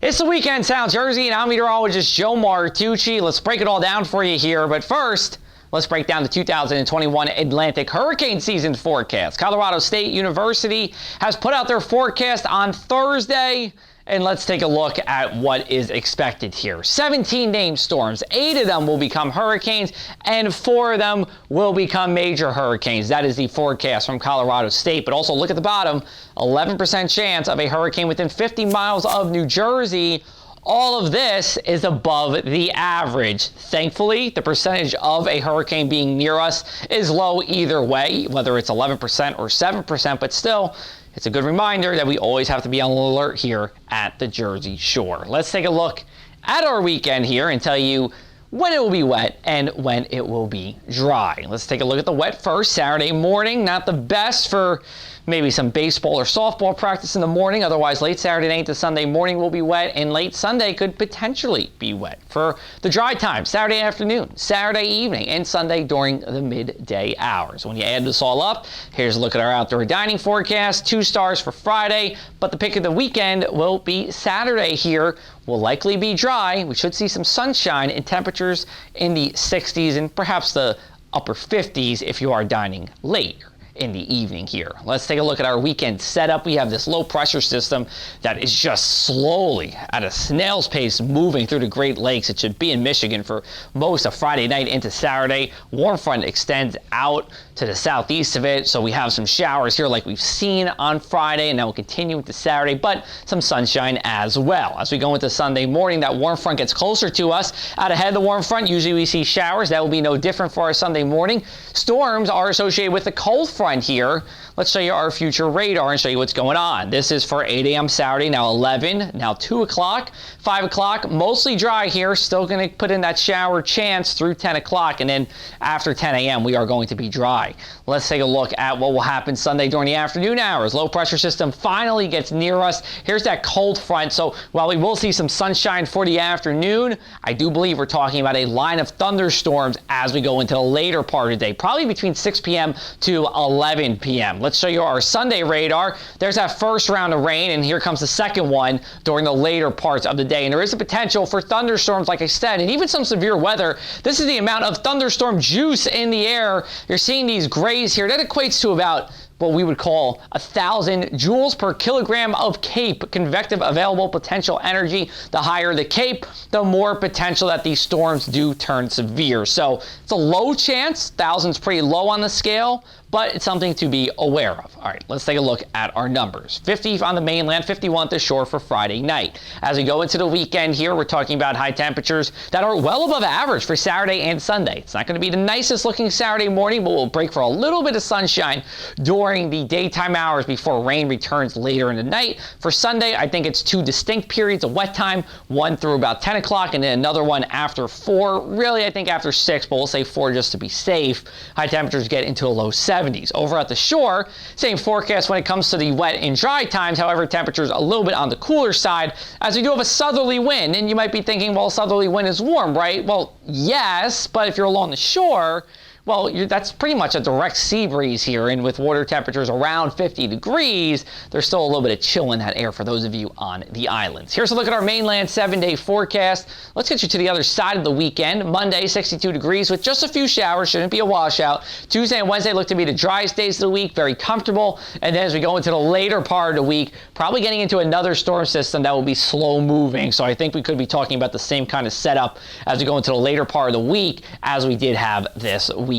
It's the weekend, South Jersey, and I'm meteorologist Joe Martucci. Let's break it all down for you here, but first, let's break down the 2021 Atlantic hurricane season forecast. Colorado State University has put out their forecast on Thursday, and let's take a look at what is expected here. 17 named storms, 8 of them will become hurricanes, and 4 of them will become major hurricanes. That is the forecast from Colorado State, but also look at the bottom, 11% chance of a hurricane within 50 miles of New Jersey. All of this is above the average. Thankfully, the percentage of a hurricane being near us is low either way, whether it's 11% or 7%, but still, it's a good reminder that we always have to be on alert here at the Jersey Shore. Let's take a look at our weekend here and tell you when it will be wet and when it will be dry. Let's take a look at the wet first. Saturday morning, not the best for maybe some baseball or softball practice in the morning. Otherwise, late Saturday night to Sunday morning will be wet, and late Sunday could potentially be wet. For the dry time, Saturday afternoon, Saturday evening, and Sunday during the midday hours. When you add this all up, here's a look at our outdoor dining forecast. 2 stars for Friday, but the pick of the weekend will be Saturday here. Will likely be dry. We should see some sunshine and temperatures in the 60s and perhaps the upper 50s if you are dining late in the evening here. Let's take a look at our weekend setup. We have this low pressure system that is just slowly at a snail's pace moving through the Great Lakes. It should be in Michigan for most of Friday night into Saturday. Warm front extends out to the southeast of it, so we have some showers here like we've seen on Friday, and that will continue into Saturday, but some sunshine as well. As we go into Sunday morning, that warm front gets closer to us. Out ahead of the warm front, usually we see showers. That will be no different for our Sunday morning. Storms are associated with the cold front here. Let's show you our future radar and show you what's going on. This is for 8 a.m. Saturday, now 11, now 2 o'clock, 5 o'clock, mostly dry here, still going to put in that shower chance through 10 o'clock, and then after 10 a.m. we are going to be dry. Let's take a look at what will happen Sunday during the afternoon hours. Low pressure system finally gets near us. Here's that cold front, so while we will see some sunshine for the afternoon, I do believe we're talking about a line of thunderstorms as we go into the later part of the day, probably between 6 p.m. to 11 p.m. Let's show you our Sunday radar. There's that first round of rain, and here comes the second one during the later parts of the day. And there is a potential for thunderstorms, like I said, and even some severe weather. This is the amount of thunderstorm juice in the air. You're seeing these grays here. That equates to about what we would call 1,000 joules per kilogram of CAPE, convective available potential energy. The higher the CAPE, the more potential that these storms do turn severe. So it's a low chance. 1,000's pretty low on the scale, but it's something to be aware of. All right, let's take a look at our numbers. 50 on the mainland, 51 at the shore for Friday night. As we go into the weekend here, we're talking about high temperatures that are well above average for Saturday and Sunday. It's not going to be the nicest looking Saturday morning, but we'll break for a little bit of sunshine during the daytime hours before rain returns later in the night. For Sunday, I think it's 2 distinct periods of wet time, one through about 10 o'clock and then another one after 4. Really, I think after 6, but we'll say 4 just to be safe. High temperatures get into a low 70s. Over at the shore, same forecast when it comes to the wet and dry times. However, temperatures a little bit on the cooler side as we do have a southerly wind. And you might be thinking, well, southerly wind is warm, right? Well, yes, but if you're along the shore, well, that's pretty much a direct sea breeze here, and with water temperatures around 50 degrees, there's still a little bit of chill in that air for those of you on the islands. Here's a look at our mainland 7-day forecast. Let's get you to the other side of the weekend. Monday, 62 degrees with just a few showers, shouldn't be a washout. Tuesday and Wednesday look to be the driest days of the week, very comfortable. And then as we go into the later part of the week, probably getting into another storm system that will be slow moving. So I think we could be talking about the same kind of setup as we go into the later part of the week as we did have this weekend.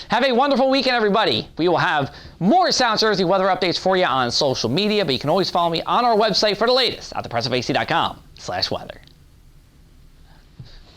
Have a wonderful weekend, everybody. We will have more South Jersey weather updates for you on social media, but you can always follow me on our website for the latest at thepressofac.com/weather.